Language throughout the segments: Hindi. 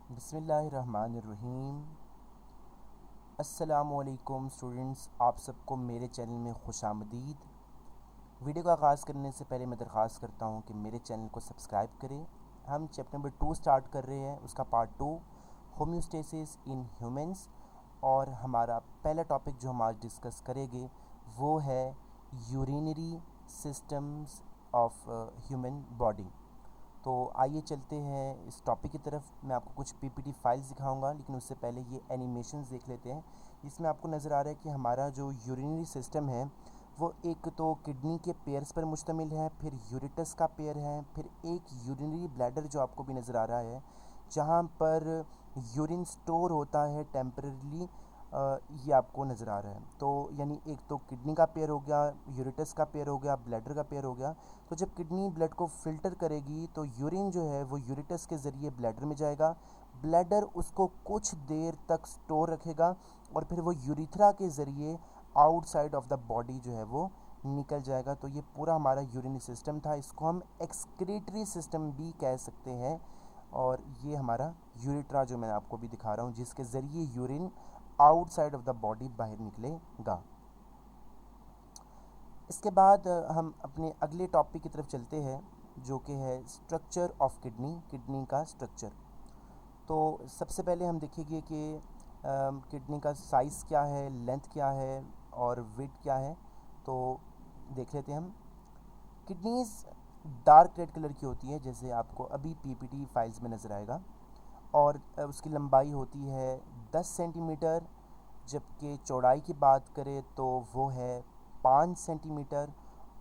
बिस्मिल्लाहिर्रहमानिर्रहीम। अस्सलामुअलैकुम स्टूडेंट्स, आप सबको मेरे चैनल में खुशामदीद। वीडियो का आगाज़ करने से पहले मैं दरख्वास्त करता हूँ कि मेरे चैनल को सब्सक्राइब करें। हम चैप्टर नंबर 2 स्टार्ट कर रहे हैं, उसका पार्ट 2 होम्योस्टेसिस इन ह्यूमंस। और हमारा पहला टॉपिक जो हम आज डिस्कस करेंगे वो है urinary systems of human body. तो आइए चलते हैं इस टॉपिक की तरफ। मैं आपको कुछ पीपीटी फाइल्स दिखाऊंगा, लेकिन उससे पहले ये एनिमेशंस देख लेते हैं। इसमें आपको नज़र आ रहा है कि हमारा जो यूरिनरी सिस्टम है वो एक तो किडनी के पेयर्स पर मुश्तमिल है, फिर यूरेटस का पेयर है, फिर एक यूरिनरी ब्लैडर जो आपको भी नज़र आ रहा है, जहाँ पर यूरिन स्टोर होता है टेम्परेली। ये आपको नज़र आ रहा है। तो यानी एक तो किडनी का पेयर हो गया, यूरेटस का पेयर हो गया, ब्लैडर का पेयर हो गया। तो जब किडनी ब्लड को फ़िल्टर करेगी तो यूरिन जो है वो यूरेटस के ज़रिए ब्लैडर में जाएगा। ब्लैडर उसको कुछ देर तक स्टोर रखेगा और फिर वो यूरिथ्रा के ज़रिए आउटसाइड ऑफ द बॉडी जो है वो निकल जाएगा। तो ये पूरा हमारा यूरिनरी सिस्टम था। इसको हम एक्सक्रीटरी सिस्टम भी कह सकते हैं। और ये हमारा यूरिट्रा जो मैं आपको भी दिखा रहा हूँ, जिसके ज़रिए urine outside of the body बाहर निकलेगा। इसके बाद हम अपने अगले टॉपिक की तरफ चलते हैं, जो कि है स्ट्रक्चर ऑफ किडनी, किडनी का स्ट्रक्चर। तो सबसे पहले हम देखेंगे कि किडनी का साइज़ क्या है, लेंथ क्या है और वेट क्या है। तो देख लेते हैं हम। किडनीज डार्क रेड कलर की होती है, जैसे आपको अभी पीपीटी फाइल्स में नज़र आएगा। और उसकी लंबाई होती है 10 सेंटीमीटर, जबकि चौड़ाई की बात करें तो वो है 5 सेंटीमीटर।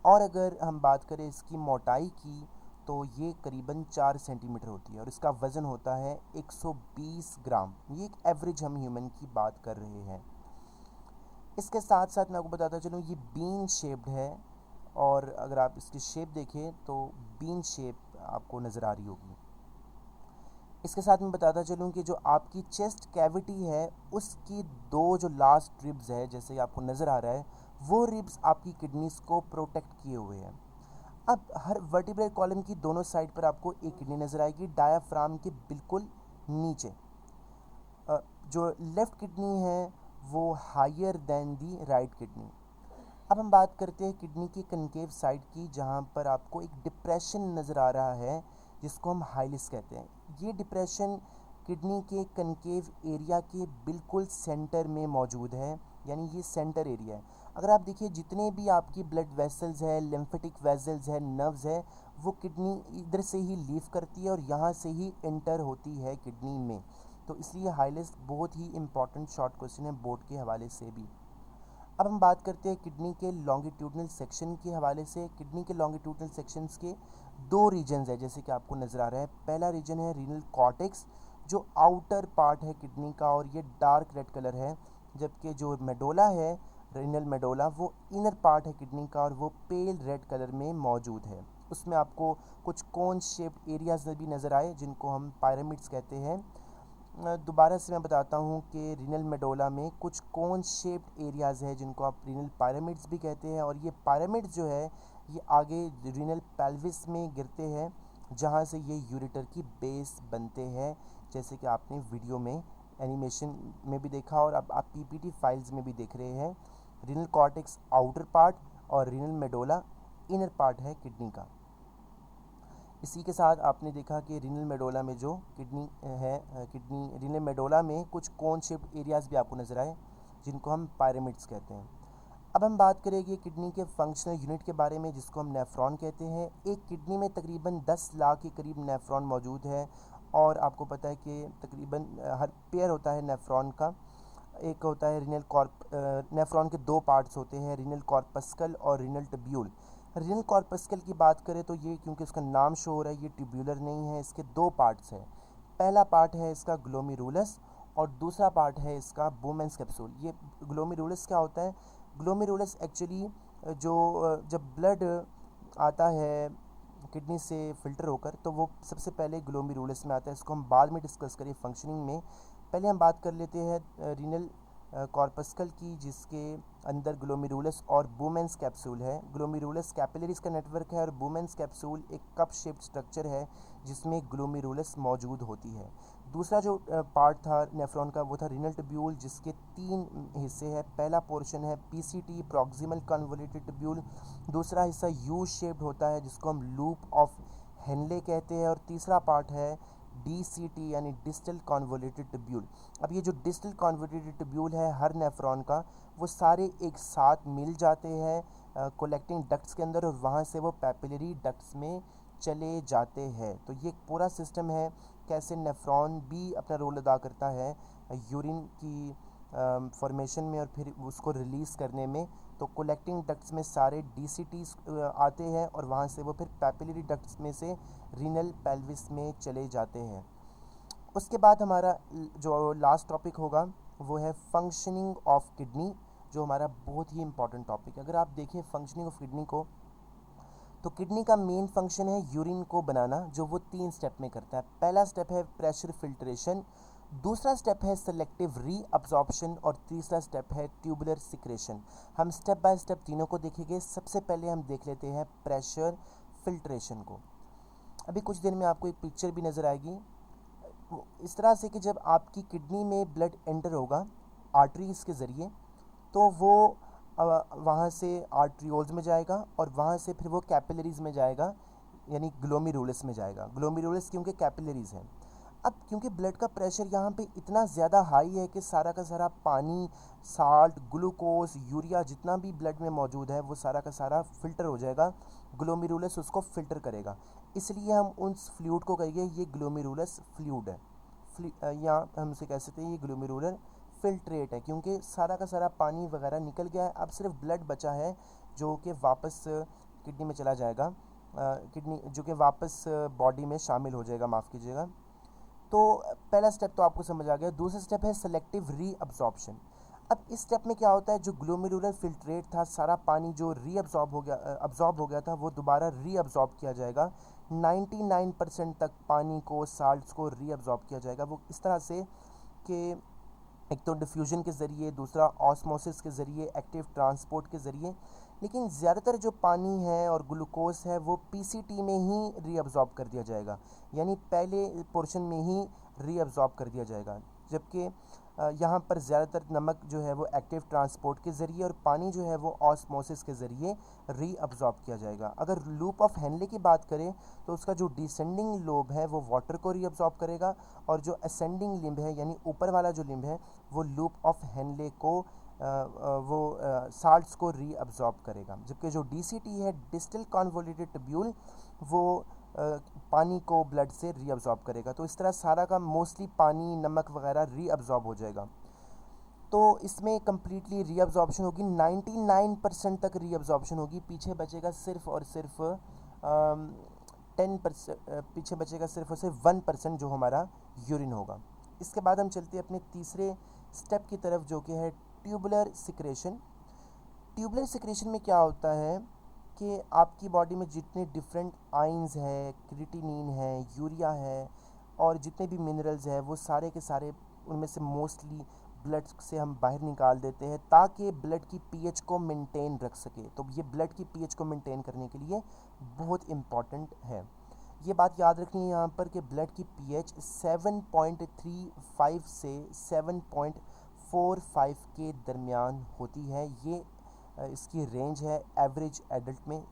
और अगर हम बात करें इसकी मोटाई की तो ये करीबन 4 सेंटीमीटर होती है और इसका वज़न होता है 120 ग्राम। ये एक एवरेज हम ह्यूमन की बात कर रहे हैं। इसके साथ साथ मैं आपको बताता चलूँ, ये बीन शेप्ड है। और अगर आप इसकी शेप देखें तो बीन शेप आपको नज़र आ रही होगी। इसके साथ मैं बताता चलूँ कि जो आपकी चेस्ट कैविटी है उसकी दो जो लास्ट रिब्स है, जैसे आपको नज़र आ रहा है, वो रिब्स आपकी किडनीज को प्रोटेक्ट किए हुए हैं। अब हर वर्टिब्रल कॉलम की दोनों साइड पर आपको एक किडनी नज़र आएगी, डायाफ्राम के बिल्कुल नीचे। जो लेफ़्ट किडनी है वो हायर देन दी राइट किडनी। अब हम बात करते हैं किडनी की कनकेव साइड की, जहाँ पर आपको एक डिप्रेशन नज़र आ रहा है, जिसको हम हाइलिस कहते हैं। ये डिप्रेशन किडनी के कनकेव एरिया के बिल्कुल सेंटर में मौजूद है, यानी ये सेंटर एरिया है। अगर आप देखिए जितने भी आपकी ब्लड वेसल्स है, लिम्फेटिक वेसल्स है, नर्व्स है, वो किडनी इधर से ही लीव करती है और यहाँ से ही एंटर होती है किडनी में। तो इसलिए हाइलिस बहुत ही इंपॉर्टेंट शॉर्ट क्वेश्चन है बोर्ड के हवाले से भी। अब हम बात करते हैं किडनी के लॉन्गिट्यूडनल सेक्शन के हवाले से। किडनी के लॉन्गिट्यूडनल सेक्शंस के दो रीजन्स है, जैसे कि आपको नज़र आ रहा है। पहला रीजन है रीनल कॉर्टेक्स, जो आउटर पार्ट है किडनी का और ये डार्क रेड कलर है। जबकि जो मेडोला है, रीनल मेडोला, वो इनर पार्ट है किडनी का और वो पेल रेड कलर में मौजूद है। उसमें आपको कुछ कोन शेप्ड एरियाज भी नज़र आए, जिनको हम पायरामिड्स कहते हैं। दोबारा से मैं बताता हूँ कि रीनल मेडोला में कुछ कोन शेप्ड एरियाज़ है, जिनको आप रीनल पायरामिड्स भी कहते हैं। और ये पायरामिड्स जो है ये आगे रीनल पेल्विस में गिरते हैं, जहाँ से ये यूरेटर की बेस बनते हैं, जैसे कि आपने वीडियो में एनिमेशन में भी देखा और अब आप पीपीटी फाइल्स में भी देख रहे हैं। रीनल कॉर्टेक्स आउटर पार्ट और रीनल मेडोला इनर पार्ट है किडनी का। इसी के साथ आपने देखा कि रीनल मेडोला में जो किडनी है, किडनी रीनल मेडोला में कुछ कोन शेप्ड एरियाज़ भी आपको नज़र आए, जिनको हम पायरामिड्स कहते हैं। अब हम बात करेंगे किडनी के फंक्शनल यूनिट के बारे में, जिसको हम नेफ्रॉन कहते हैं। एक किडनी में तकरीबन 10 लाख के करीब नेफ्रॉन मौजूद है। और आपको पता है कि तकरीबन हर पेयर होता है नेफ्रॉन का। एक होता है रीनल नेफ्रॉन के दो पार्ट्स होते हैं, रीनल कॉर्पस्कल और रीनल ट्यूब्यूल। रीनल कॉर्पस्कल की बात करें तो ये, क्योंकि इसका नाम शो हो रहा है, ये ट्यूब्यूलर नहीं है, इसके दो पार्ट्स हैं। पहला पार्ट है इसका ग्लोमेरुलस और दूसरा पार्ट है इसका बोमेंस कैप्सूल। ये ग्लोमेरुलस क्या होता है? ग्लोमेरुलस एक्चुअली जो जब ब्लड आता है किडनी से फ़िल्टर होकर, तो वो सबसे पहले ग्लोमेरुलस में आता है। इसको हम बाद में डिस्कस करें फंक्शनिंग में। पहले हम बात कर लेते हैं रीनल कॉर्पस्कल की, जिसके अंदर ग्लोमेरुलस और बुमेंस कैप्सूल है। ग्लोमेरुलस कैपिलरीज का नेटवर्क है और बुमेंस कैप्सूल एक कप शेप्ड स्ट्रक्चर है जिसमें ग्लोमेरुलस मौजूद होती है। दूसरा जो पार्ट था नेफ्रॉन का वो था रीनल ट्यूब्यूल, जिसके 3 हिस्से हैं। पहला पोर्शन है पीसीटी, प्रॉक्सिमल कन्वोल्यूटेड ट्यूब्यूल। दूसरा हिस्सा यू शेप्ड होता है जिसको हम लूप ऑफ हेनले कहते हैं। और तीसरा पार्ट है डीसीटी यानी डिस्टल कन्वोल्यूटेड ट्यूब्यूल। अब ये जो डिस्टल कन्वोल्यूटेड ट्यूब्यूल है हर नेफ्रॉन का, वो सारे एक साथ मिल जाते हैं कलेक्टिंग डक्ट्स के अंदर, और वहाँ से वो पैपिलरी डक्ट्स में चले जाते हैं। तो ये पूरा सिस्टम है कैसे नेफ्रॉन भी अपना रोल अदा करता है यूरिन की फॉर्मेशन में और फिर उसको रिलीज़ करने में। तो कलेक्टिंग डक्ट्स में सारे डीसीटीज आते हैं और वहाँ से वो फिर पैपिलरी डक्ट्स में से रीनल पेल्विस में चले जाते हैं। उसके बाद हमारा जो लास्ट टॉपिक होगा वो है फंक्शनिंग ऑफ किडनी, जो हमारा बहुत ही इंपॉर्टेंट टॉपिक है। अगर आप देखें फंक्शनिंग ऑफ किडनी को, तो किडनी का मेन फंक्शन है यूरिन को बनाना, जो वो 3 स्टेप में करता है। पहला स्टेप है प्रेशर फिल्ट्रेशन, दूसरा स्टेप है सेलेक्टिव रीअब्जॉर्प्शन और तीसरा स्टेप है ट्यूबुलर सिक्रेशन। हम स्टेप बाय स्टेप तीनों को देखेंगे। सबसे पहले हम देख लेते हैं प्रेशर फिल्ट्रेशन को। अभी कुछ देर में आपको एक पिक्चर भी नज़र आएगी इस तरह से कि जब आपकी किडनी में ब्लड एंटर होगा आर्टरीज के ज़रिए, तो वो वहाँ से आर्ट्रियोल्स में जाएगा और वहाँ से फिर वो कैपिलरीज में जाएगा, यानी ग्लोमेरुलस में जाएगा। ग्लोमेरुलस क्योंकि कैपिलरीज हैं। अब क्योंकि ब्लड का प्रेशर यहाँ पे इतना ज़्यादा हाई है कि सारा का सारा पानी, साल्ट, ग्लूकोज, यूरिया जितना भी ब्लड में मौजूद है वो सारा का सारा फिल्टर हो जाएगा। ग्लोमेरुलस उसको फिल्टर करेगा, इसलिए हम उस फ्लूइड को कहेंगे ये ग्लोमेरुलस फ्लूइड है। या हम इसे कह सकते हैं ये ग्लोमेरुलर फिल्ट्रेट है, क्योंकि सारा का सारा पानी वगैरह निकल गया है। अब सिर्फ ब्लड बचा है जो कि वापस किडनी में चला जाएगा, किडनी जो कि वापस बॉडी में शामिल हो जाएगा, माफ़ कीजिएगा। तो पहला स्टेप तो आपको समझ आ गया। दूसरा स्टेप है सेलेक्टिव रीअब्जॉर्प्शन। अब इस स्टेप में क्या होता है, जो ग्लोमेरुलर फिल्ट्रेट था, सारा पानी जो अब्जॉर्ब हो गया था वो दोबारा रीअब्जॉर्ब किया जाएगा। 99% तक पानी को, साल्ट्स को रीअब्जॉर्ब किया जाएगा। वो इस तरह से कि एक तो डिफ्यूजन के ज़रिए, दूसरा ऑस्मोसिस के ज़रिए, एक्टिव ट्रांसपोर्ट के ज़रिए। लेकिन ज़्यादातर जो पानी है और ग्लूकोज है वो पीसीटी में ही रीअब्जॉर्ब कर दिया जाएगा, यानी पहले पोर्शन में ही रीअब्जॉर्ब कर दिया जाएगा। जबकि यहाँ पर ज़्यादातर नमक जो है वो एक्टिव ट्रांसपोर्ट के ज़रिए और पानी जो है वो ऑस्मोसिस के ज़रिए रीअब्जॉर्ब किया जाएगा। अगर लूप ऑफ हेनले की बात करें तो उसका जो डिसेंडिंग लोब है वो वाटर को रीअब्जॉर्ब करेगा, और जो असेंडिंग लिम्ब है यानी ऊपर वाला जो लिम्ब है वो लूप ऑफ हेनले को साल्ट्स को रीअब्जॉर्ब करेगा। जबकि जो डीसीटी है, डिस्टल कन्वोल्यूटेड ट्यूब्यूल, वो पानी को ब्लड से रीअब्जॉर्ब करेगा। तो इस तरह सारा का मोस्टली पानी, नमक वगैरह रीअब्जॉर्ब हो जाएगा। तो इसमें कम्प्लीटली रीअब्जॉर्प्शन होगी, 99% तक रीअब्जॉर्प्शन होगी। पीछे बचेगा सिर्फ और सिर्फ 10%, पीछे बचेगा सिर्फ और सिर्फ 1% जो हमारा यूरिन होगा। इसके बाद हम चलते हैं अपने तीसरे स्टेप की तरफ, जो कि है ट्यूबुलर सिक्रेशन। ट्यूबुलर सिक्रेशन में क्या होता है कि आपकी बॉडी में जितने डिफरेंट आइंस है, क्रिएटिनिन है, यूरिया है और जितने भी मिनरल्स है वो सारे के सारे उनमें से मोस्टली ब्लड से हम बाहर निकाल देते हैं ताकि ब्लड की पीएच को मेंटेन रख सके। तो ये ब्लड की पीएच को मेंटेन करने के लिए बहुत इम्पॉर्टेंट है। ये बात याद रखनी है यहाँ पर कि ब्लड की पीएच 7.35 से 7.45 के दरमियान होती है। ये इसकी रेंज है एवरेज एडल्ट में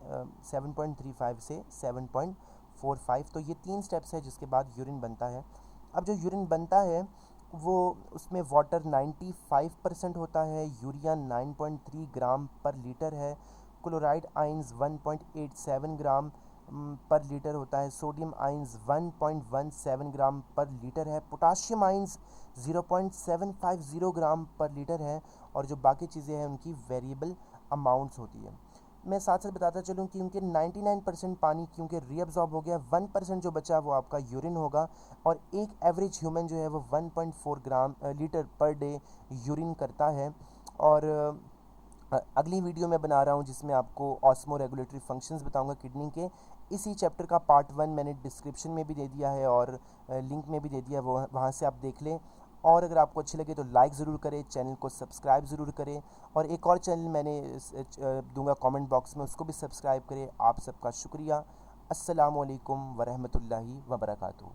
7.35 से 7.45। तो ये 3 स्टेप्स है जिसके बाद यूरिन बनता है। अब जो यूरिन बनता है वो उसमें वाटर 95% होता है, यूरिया 9.3 ग्राम पर लीटर है, क्लोराइड आइंस 1.87 ग्राम पर लीटर होता है, सोडियम आइंस 1.17 ग्राम पर लीटर है, पोटाशियम आइंस 0.750 ग्राम पर लीटर है, और जो बाकी चीज़ें हैं उनकी वेरिएबल अमाउंट्स होती है। मैं साथ साथ बताता चलूँ कि उनके 99% पानी क्योंकि रीअब्जॉर्ब हो गया, 1% जो बचा वो आपका यूरिन होगा, और एक एवरेज ह्यूमन जो है वो 1.4 लीटर पर डे यूरिन करता है। और अगली वीडियो में बना रहा हूँ जिसमें आपको ऑस्मो रेगुलेटरी फंक्शंस बताऊंगा किडनी के। इसी चैप्टर का पार्ट 1 मैंने डिस्क्रिप्शन में भी दे दिया है और लिंक में भी दे दिया है, वो वहाँ से आप देख लें। और अगर आपको अच्छी लगे तो लाइक ज़रूर करें, चैनल को सब्सक्राइब ज़रूर करें, और एक और चैनल मैंने दूंगा कमेंट बॉक्स में, उसको भी सब्सक्राइब करें। आप सबका शुक्रिया। अस्सलामु अलैकुम वरहमतुल्लाहि वबरकातुहू।